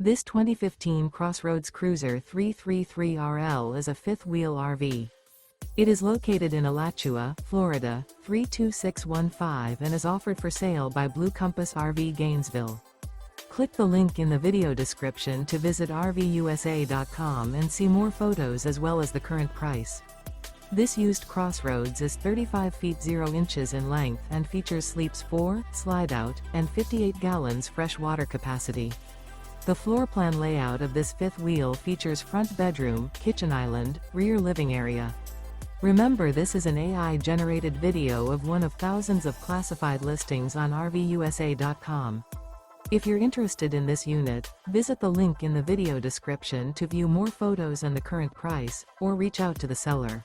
This 2015 CrossRoads Cruiser 333RL is a fifth-wheel RV. It is located in Alachua, Florida, 32615 and is offered for sale by Blue Compass RV Gainesville. Click the link in the video description to visit RVUSA.com and see more photos as well as the current price. This used CrossRoads is 35 feet 0 inches in length and features sleeps 4, Slideout, and 58 gallons fresh water capacity. The floor plan layout of this fifth wheel features front bedroom, kitchen island, rear living area. Remember, this is an AI-generated video of one of thousands of classified listings on RVUSA.com. If you're interested in this unit, visit the link in the video description to view more photos and the current price, or reach out to the seller.